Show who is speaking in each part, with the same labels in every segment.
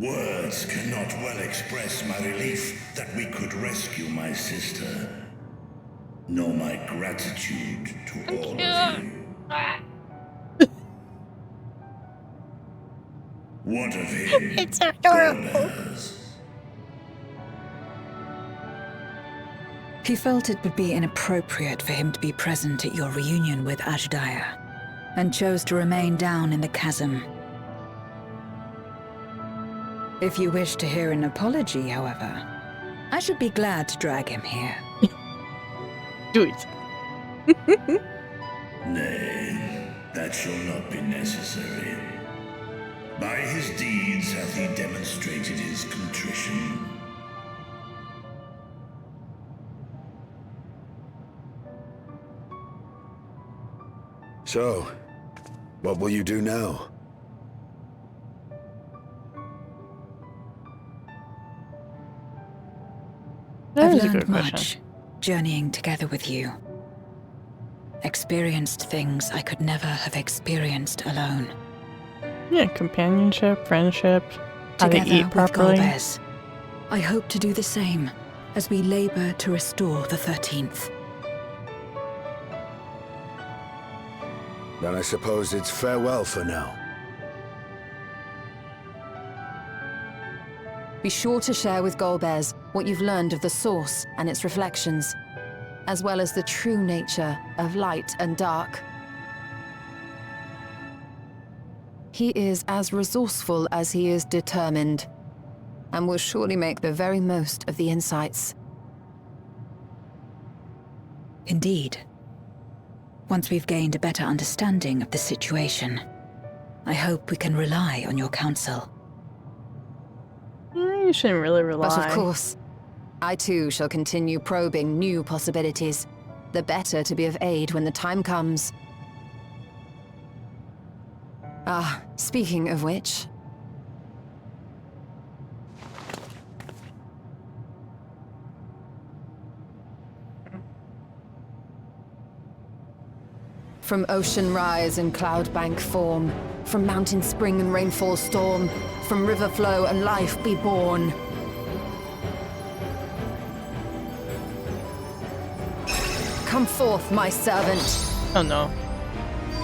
Speaker 1: Words cannot well express my relief that we could rescue my sister, nor my gratitude to all of you. What of him?
Speaker 2: It's adorable.
Speaker 1: Golbez?
Speaker 3: He felt it would be inappropriate for him to be present at your reunion with Ashdaya, and chose to remain down in the chasm. If you wish to hear an apology, however, I should be glad to drag him here.
Speaker 4: Do it.
Speaker 1: Nay, that shall not be necessary. By his deeds hath he demonstrated his contrition.
Speaker 5: So, what will you do now?
Speaker 4: That
Speaker 3: I've
Speaker 4: is a
Speaker 3: learned
Speaker 4: good
Speaker 3: much,
Speaker 4: question.
Speaker 3: journeying together with you. Experienced things I could never have experienced alone.
Speaker 4: Yeah, companionship, friendship, how to
Speaker 3: Together
Speaker 4: eat
Speaker 3: with
Speaker 4: properly.
Speaker 3: Golbez, I hope to do the same as we labor to restore the 13th.
Speaker 5: Then I suppose it's farewell for now.
Speaker 6: Be sure to share with Golbez what you've learned of the Source and its reflections, as well as the true nature of light and dark. He is as resourceful as he is determined, and will surely make the very most of the insights.
Speaker 3: Indeed. Once we've gained a better understanding of the situation, I hope we can rely on your counsel.
Speaker 4: You shouldn't really rely.
Speaker 6: But of course, I too shall continue probing new possibilities, the better to be of aid when the time comes. Ah, speaking of which... From ocean rise and cloud bank form, from mountain spring and rainfall storm, from river flow and life be born. Come forth, my servant.
Speaker 4: Oh no.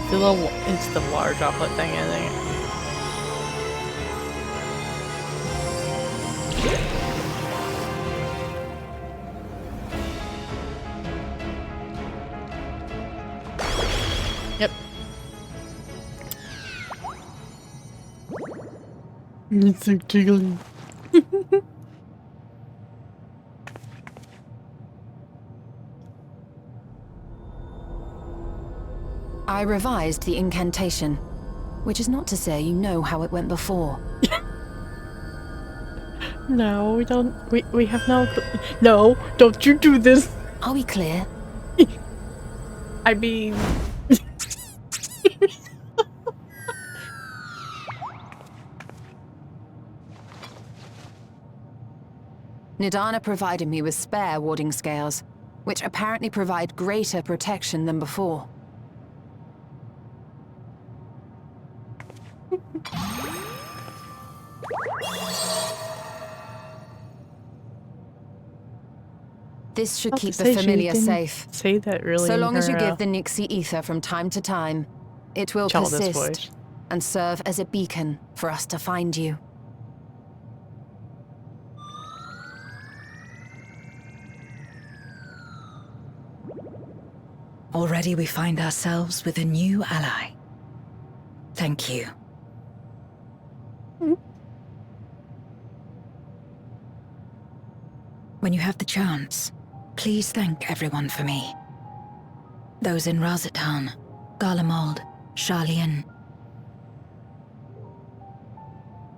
Speaker 4: It's the water droplet thing, I think. Yep. It's so jiggly.
Speaker 6: I revised the incantation, which is not to say you know how it went before.
Speaker 4: No, we don't. We have no. No, don't you do this.
Speaker 6: Are we clear?
Speaker 4: I mean.
Speaker 6: Nidana provided me with spare warding scales, which apparently provide greater protection than before. This should keep the familiar safe.
Speaker 4: Say that really.
Speaker 6: So
Speaker 4: in
Speaker 6: long as you
Speaker 4: her,
Speaker 6: give the Nixie ether from time to time, it will
Speaker 4: childish
Speaker 6: persist
Speaker 4: voice.
Speaker 6: and serve as a beacon for us to find you.
Speaker 3: Already we find ourselves with a new ally. Thank you. When you have the chance, please thank everyone for me. Those in Razatan, Garlemald, Sharlayan.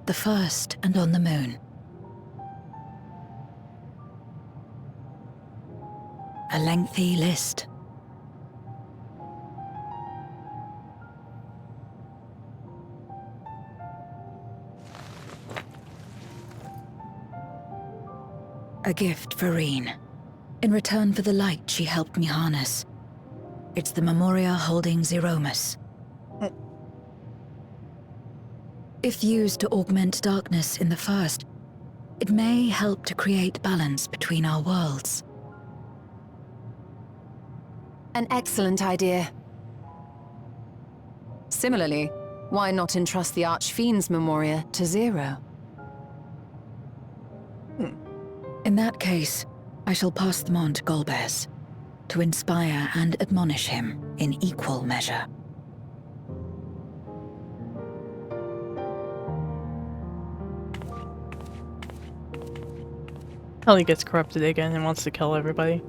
Speaker 3: The first and on the moon. A lengthy list. A gift for Reen, in return for the light she helped me harness. It's the Memoria holding Zeromus. If used to augment darkness in the first, it may help to create balance between our worlds.
Speaker 6: An excellent idea. Similarly, why not entrust the Archfiend's Memoria to Zero?
Speaker 3: In that case, I shall pass them on to Golbez, to inspire and admonish him in equal measure.
Speaker 4: Ellie gets corrupted again and wants to kill everybody.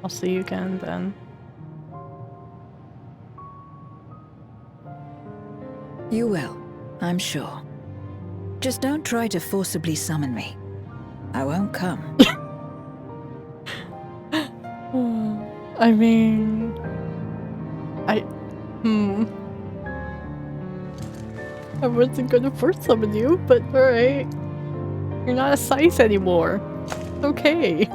Speaker 4: I'll see you again then.
Speaker 3: You will, I'm sure. Just don't try to forcibly summon me. I won't come.
Speaker 4: I mean... I wasn't gonna first summon you, but alright. You're not a Scythe anymore. It's okay.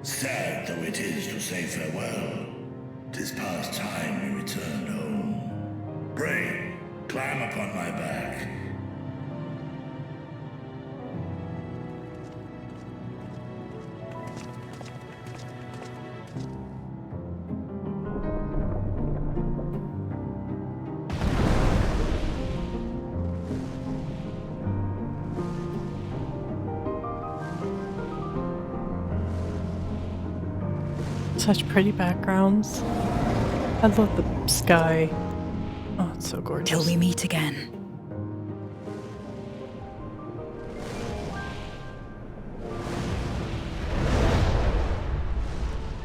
Speaker 1: Sad though it is to say farewell, 'tis past time we returned home. Pray, climb upon my back.
Speaker 4: Such pretty backgrounds. I love the sky. Oh, it's so gorgeous.
Speaker 3: Till we meet again.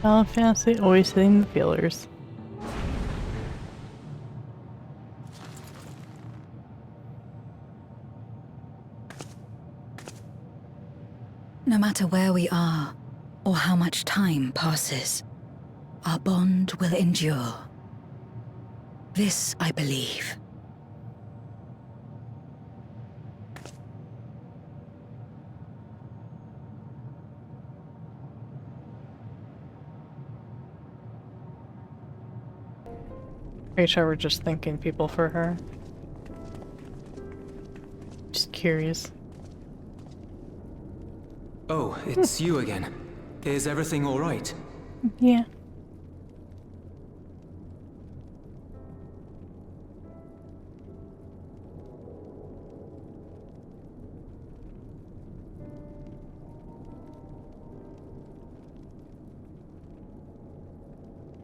Speaker 4: Final Fantasy always hitting the feelers.
Speaker 3: No matter where we are, or how much time passes, our bond will endure. This I believe.
Speaker 4: Pretty sure we're just thanking people for her. Just curious.
Speaker 2: Oh, it's you again. Is everything all right?
Speaker 4: Yeah.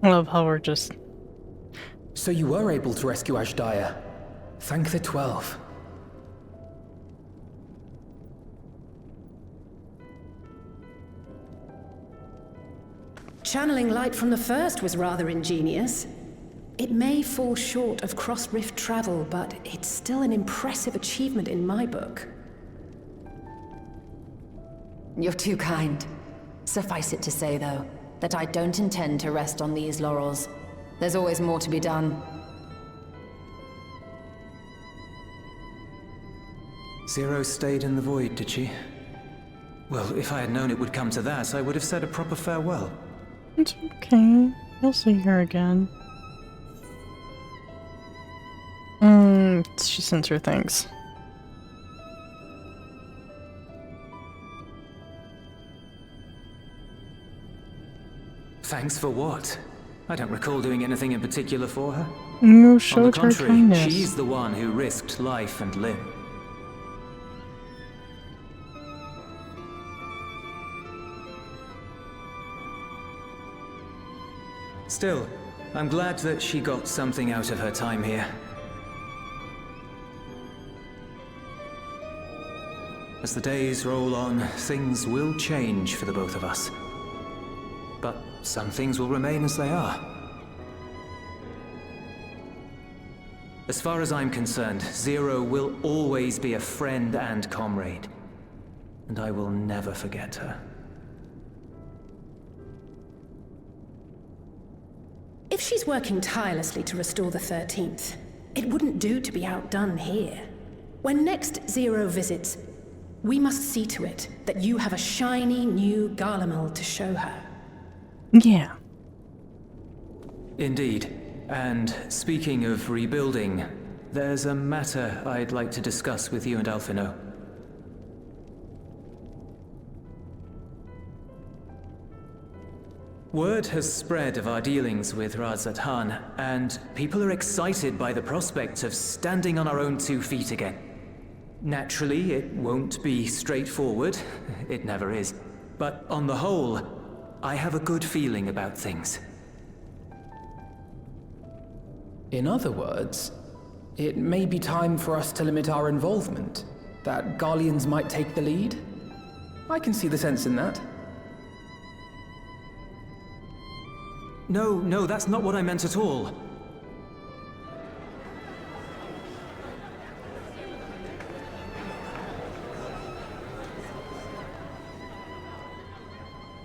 Speaker 4: I love how we're just...
Speaker 7: So you were able to rescue Ashdaya. Thank the 12.
Speaker 8: Channeling light from the first was rather ingenious. It may fall short of cross-rift travel, but it's still an impressive achievement in my book.
Speaker 6: You're too kind. Suffice it to say, though, that I don't intend to rest on these laurels. There's always more to be done.
Speaker 2: Zero stayed in the void, did she? Well, if I had known it would come to that, I would have said a proper farewell.
Speaker 4: It's okay. You'll see her again. She sends her thanks.
Speaker 2: Thanks for what? I don't recall doing anything in particular for her.
Speaker 4: You
Speaker 2: On the
Speaker 4: showed her
Speaker 2: contrary,
Speaker 4: kindness.
Speaker 2: she's the one who risked life and limb. Still, I'm glad that she got something out of her time here. As the days roll on, things will change for the both of us. But some things will remain as they are. As far as I'm concerned, Zero will always be a friend and comrade. And I will never forget her.
Speaker 8: If she's working tirelessly to restore the 13th, it wouldn't do to be outdone here. When next Zero visits, we must see to it that you have a shiny new Garlemald to show her.
Speaker 4: Yeah.
Speaker 2: Indeed. And speaking of rebuilding, there's a matter I'd like to discuss with you and Alphino. Word has spread of our dealings with Razat-Han, and people are excited by the prospect of standing on our own 2 feet again. Naturally, it won't be straightforward. It never is. But on the whole, I have a good feeling about things.
Speaker 7: In other words, it may be time for us to limit our involvement. That Garleans might take the lead. I can see the sense in that.
Speaker 2: No, that's not what I meant at all.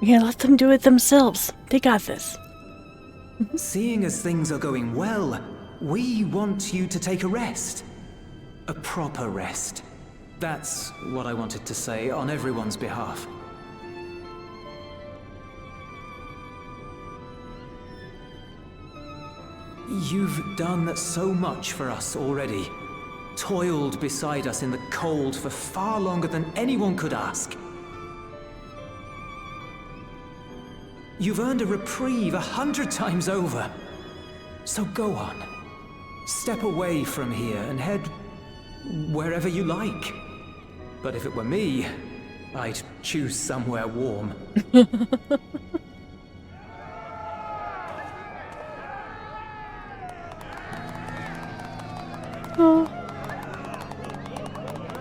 Speaker 4: Yeah, let them do it themselves. They got this.
Speaker 2: Seeing as things are going well, we want you to take a rest. A proper rest. That's what I wanted to say on everyone's behalf. You've done so much for us already. Toiled beside us in the cold for far longer than anyone could ask. You've earned a reprieve 100 times over. So go on. Step away from here and head wherever you like. But if it were me, I'd choose somewhere warm.
Speaker 4: Oh.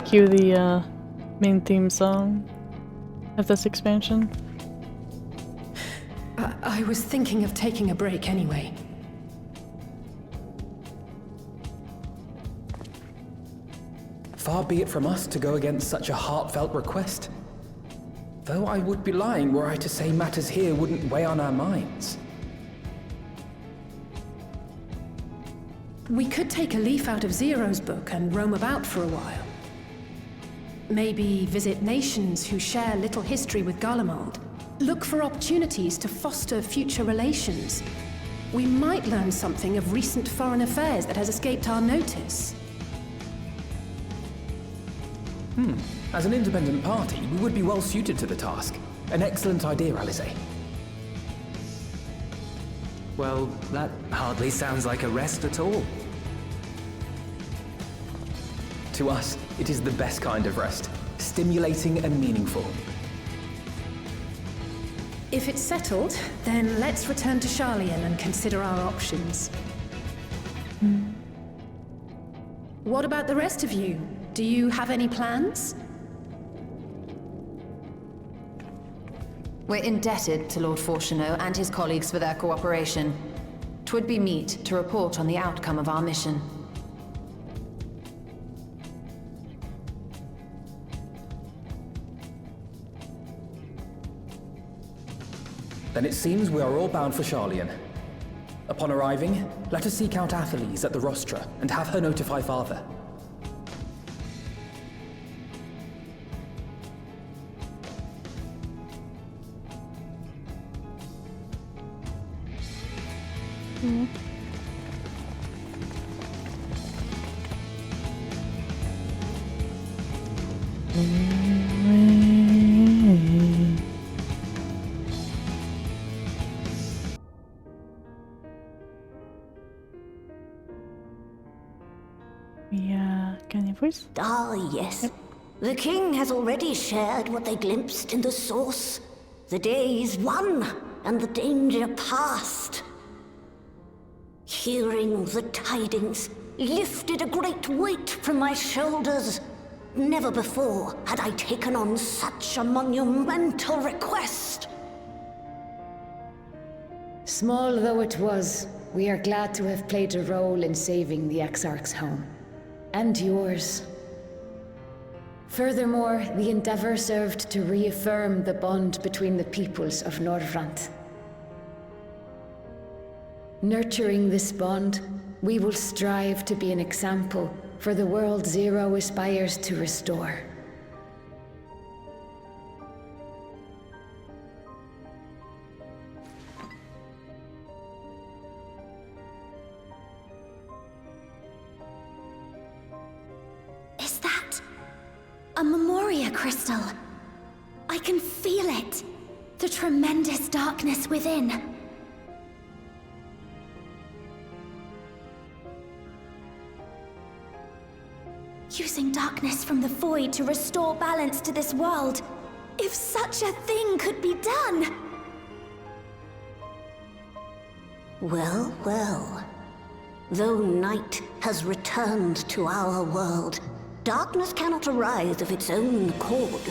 Speaker 4: Cue the main theme song of this expansion.
Speaker 8: I was thinking of taking a break anyway.
Speaker 7: Far be it from us to go against such a heartfelt request. Though I would be lying were I to say matters here wouldn't weigh on our minds.
Speaker 8: We could take a leaf out of Zero's book and roam about for a while. Maybe visit nations who share little history with Garlemald. Look for opportunities to foster future relations. We might learn something of recent foreign affairs that has escaped our notice.
Speaker 7: As an independent party, we would be well suited to the task. An excellent idea, Alize.
Speaker 2: Well, that hardly sounds like a rest at all.
Speaker 7: To us, it is the best kind of rest. Stimulating and meaningful.
Speaker 8: If it's settled, then let's return to Sharlayan and consider our options. What about the rest of you? Do you have any plans?
Speaker 6: We're indebted to Lord Fortuneau and his colleagues for their cooperation. 'Twould be meet to report on the outcome of our mission.
Speaker 7: Then it seems we are all bound for Sharlayan. Upon arriving, let us seek out Atheles at the rostra and have her notify Father.
Speaker 4: Yeah, can you voice?
Speaker 9: Ah, yes. The king has already shared what they glimpsed in the source. The day is won, and the danger past. Hearing the tidings lifted a great weight from my shoulders. Never before had I taken on such a monumental request.
Speaker 10: Small though it was, we are glad to have played a role in saving the Exarch's home. And yours. Furthermore, the endeavor served to reaffirm the bond between the peoples of Norvrant. Nurturing this bond, we will strive to be an example for the world Zero aspires to restore.
Speaker 9: Is that a Memoria crystal? I can feel it. The tremendous darkness within. Using darkness from the void to restore balance to this world. If such a thing could be done! Well, well. Though night has returned to our world, darkness cannot arise of its own accord,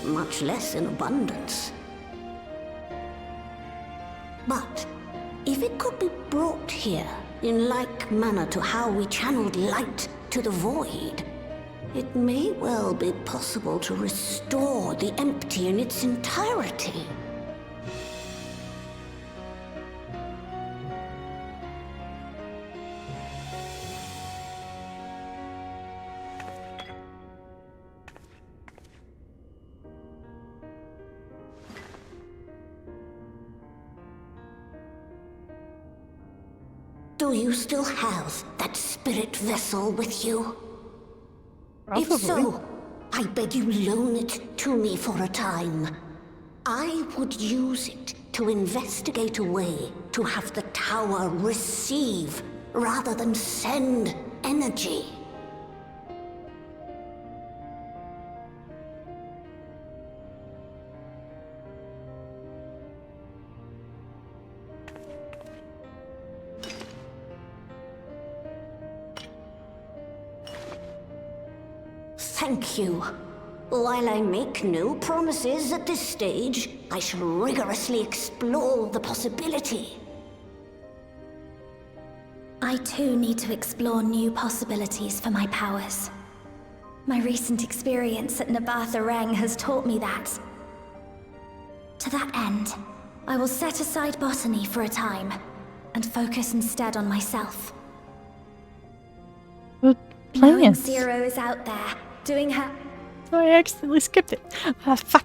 Speaker 9: much less in abundance. But if it could be brought here, in like manner to how we channeled light to the void, it may well be possible to restore the empty in its entirety. Do you still have that spirit vessel with you?
Speaker 4: Probably.
Speaker 9: If so, I beg you loan it to me for a time. I would use it to investigate a way to have the tower receive rather than send energy. Thank you. While I make no promises at this stage, I shall rigorously explore the possibility.
Speaker 11: I too need to explore new possibilities for my powers. My recent experience at Nabatha Reng has taught me that. To that end, I will set aside botany for a time, and focus instead on myself.
Speaker 4: Good
Speaker 11: Knowing
Speaker 4: plan.
Speaker 11: Zero is out there, doing her...
Speaker 4: Oh, I accidentally skipped it. Ah, fuck.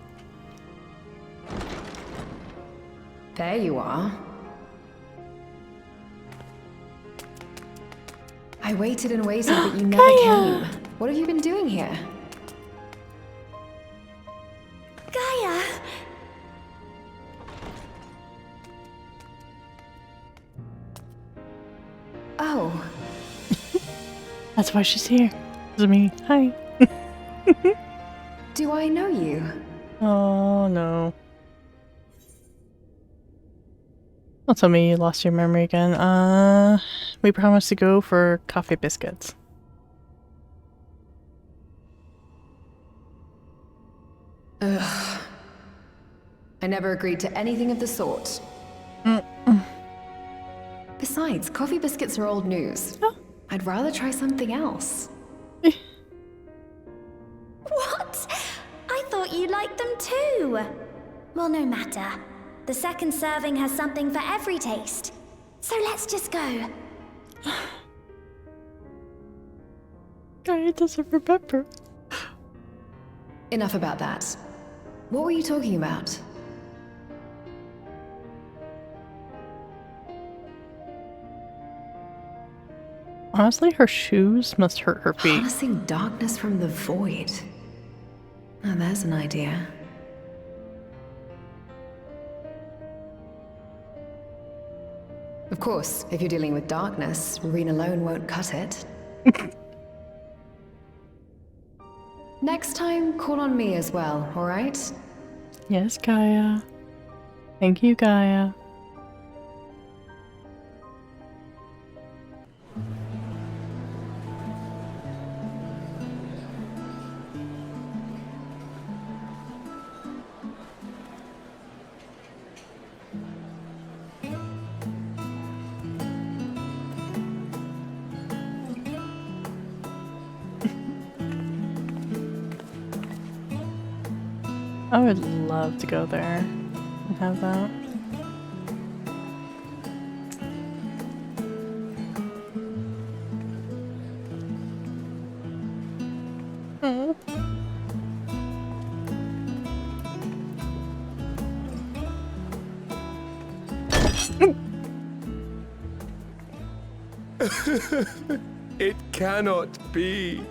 Speaker 6: There you are. I waited and waited, but you never
Speaker 4: Gaia!
Speaker 6: came. What have you been doing here?
Speaker 11: Gaia!
Speaker 6: Oh,
Speaker 4: That's why she's here. This is me. Hi.
Speaker 6: do I know you?
Speaker 4: Oh no. Don't tell me you lost your memory again. We promised to go for coffee biscuits.
Speaker 6: Ugh. I never agreed to anything of the sort. Besides, coffee biscuits are old news.
Speaker 4: Oh.
Speaker 6: I'd rather try something else.
Speaker 11: What? I thought you liked them too! Well, no matter. The second serving has something for every taste. So let's just go.
Speaker 4: Gaia doesn't remember.
Speaker 6: Enough about that. What were you talking about?
Speaker 4: Honestly, her shoes must hurt her feet.
Speaker 6: Harnessing darkness from the void. Now there's an idea. Of course, if you're dealing with darkness, Reen alone won't cut it. Next time, call on me as well, alright?
Speaker 4: Yes, Gaia. Thank you, Gaia. I would love to go there and have that.
Speaker 12: It cannot be.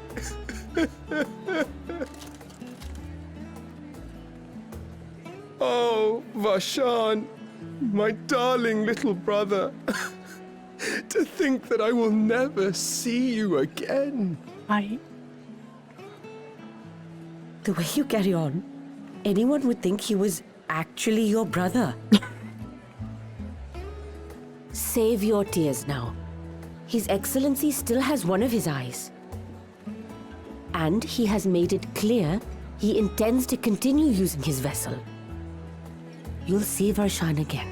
Speaker 12: Oh, Vashan, my darling little brother. To think that I will never see you again.
Speaker 13: The way you carry on, anyone would think he was actually your brother. Save your tears now. His Excellency still has one of his eyes. And he has made it clear he intends to continue using his vessel. You'll see Varshan again.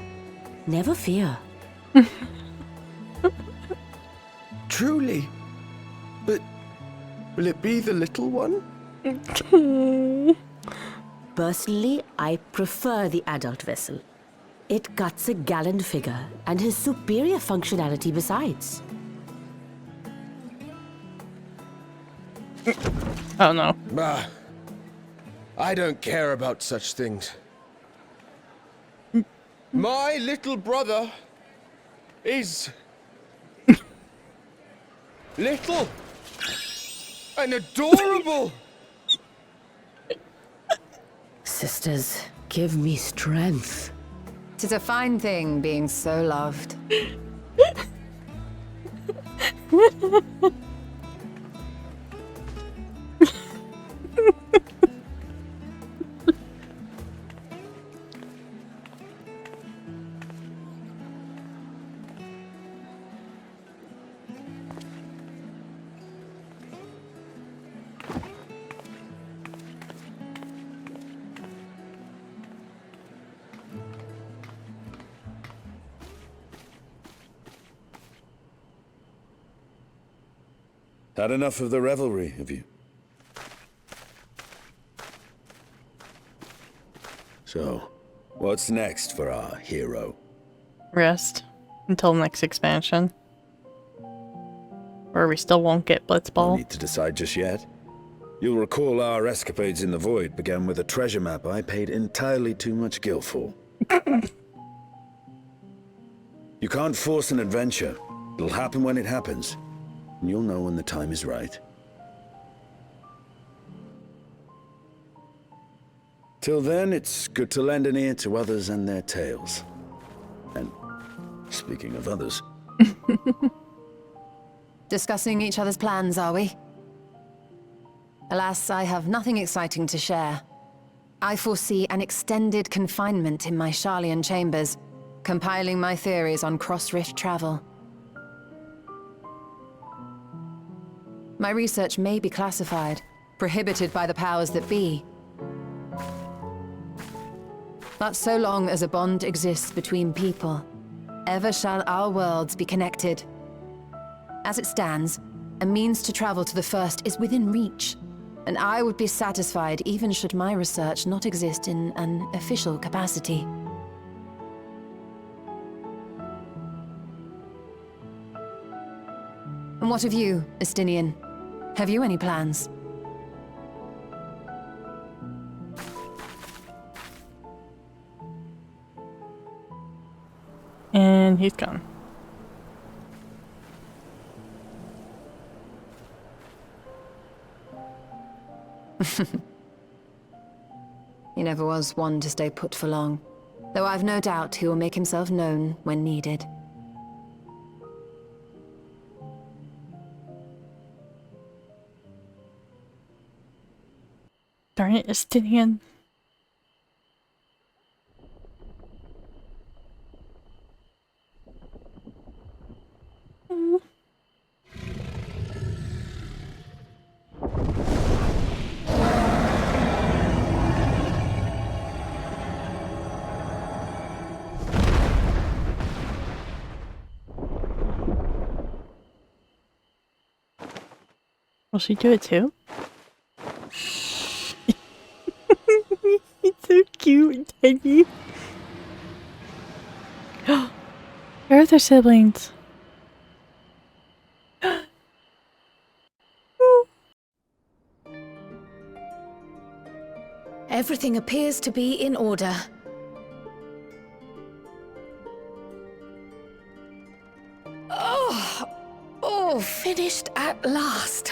Speaker 13: Never fear.
Speaker 12: Truly? But will it be the little one?
Speaker 13: Personally, I prefer the adult vessel. It cuts a gallant figure and has superior functionality besides.
Speaker 4: Oh no.
Speaker 12: Bah. I don't care about such things. My little brother is little and adorable.
Speaker 13: Sisters, give me strength.
Speaker 6: 'Tis a fine thing being so loved.
Speaker 5: Had enough of the revelry, have you? So, what's next for our hero?
Speaker 4: Rest until next expansion. Or we still won't get Blitzball.
Speaker 5: No need to decide just yet. You'll recall our escapades in the void began with a treasure map I paid entirely too much gil for. You can't force an adventure. It'll happen when it happens. And you'll know when the time is right. Till then, it's good to lend an ear to others and their tales. And speaking of others...
Speaker 6: Discussing each other's plans, are we? Alas, I have nothing exciting to share. I foresee an extended confinement in my Sharlayan chambers, compiling my theories on cross-rift travel. My research may be classified, prohibited by the powers that be. But so long as a bond exists between people, ever shall our worlds be connected. As it stands, a means to travel to the first is within reach, and I would be satisfied even should my research not exist in an official capacity. And what of you, Estinian? Have you any plans?
Speaker 4: And he's gone.
Speaker 6: He never was one to stay put for long, though I've no doubt he will make himself known when needed.
Speaker 4: Darn it, Estinian. Will she do it too? He cute and tiny. Where are their siblings?
Speaker 3: Everything appears to be in order. Oh, finished at last.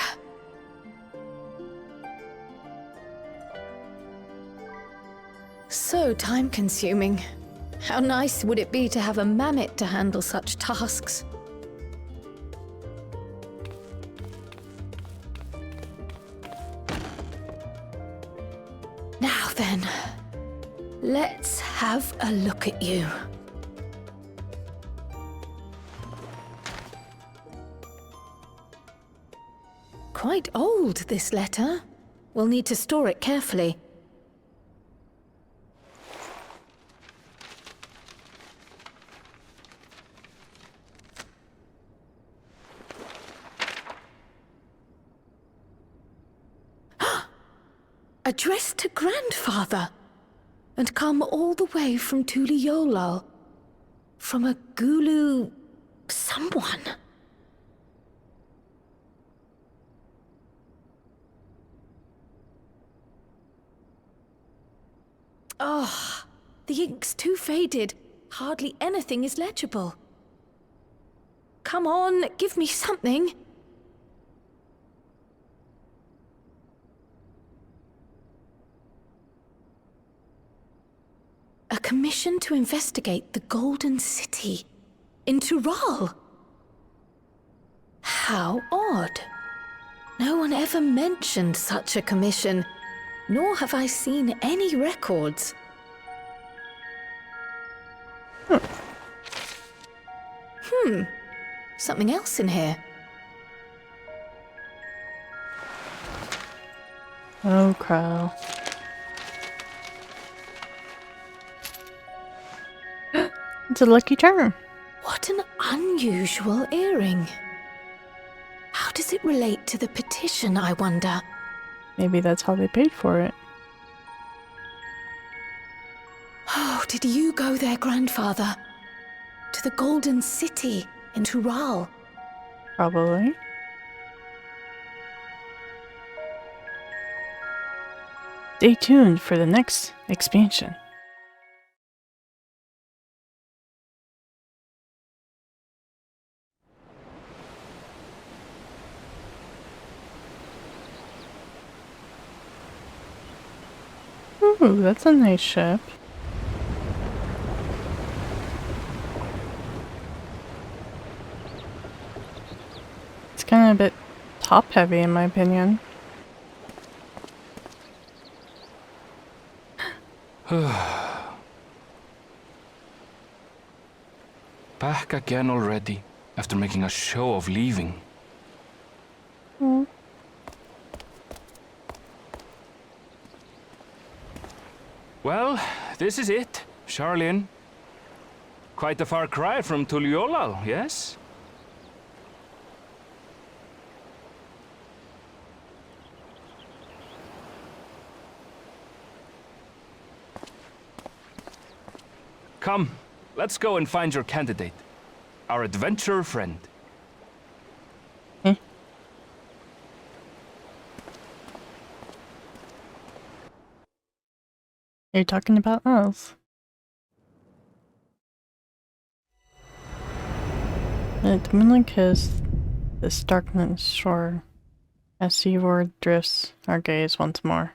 Speaker 3: So time-consuming. How nice would it be to have a mammoth to handle such tasks? Now then, let's have a look at you. Quite old, this letter. We'll need to store it carefully. Addressed to Grandfather, and come all the way from Tuliolal, from a Gulu... someone. Oh, the ink's too faded. Hardly anything is legible. Come on, give me something. A commission to investigate the Golden City in Tural. How odd. No one ever mentioned such a commission, nor have I seen any records. Something else in here.
Speaker 4: Oh, crow. It's a lucky charm.
Speaker 3: What an unusual earring. How does it relate to the petition, I wonder?
Speaker 4: Maybe that's how they paid for it.
Speaker 3: Oh, did you go there, Grandfather? To the Golden City in Tural?
Speaker 4: Probably. Stay tuned for the next expansion. Ooh, that's a nice ship. It's kind of a bit top-heavy in my opinion.
Speaker 14: Back again already, after making a show of leaving. Well, this is it, Charlene. Quite a far cry from Tuliolal, yes? Come, let's go and find your candidate. Our adventurer friend.
Speaker 4: Are you talking about us? It mainly because this darkness shore as seaward drifts our gaze once more.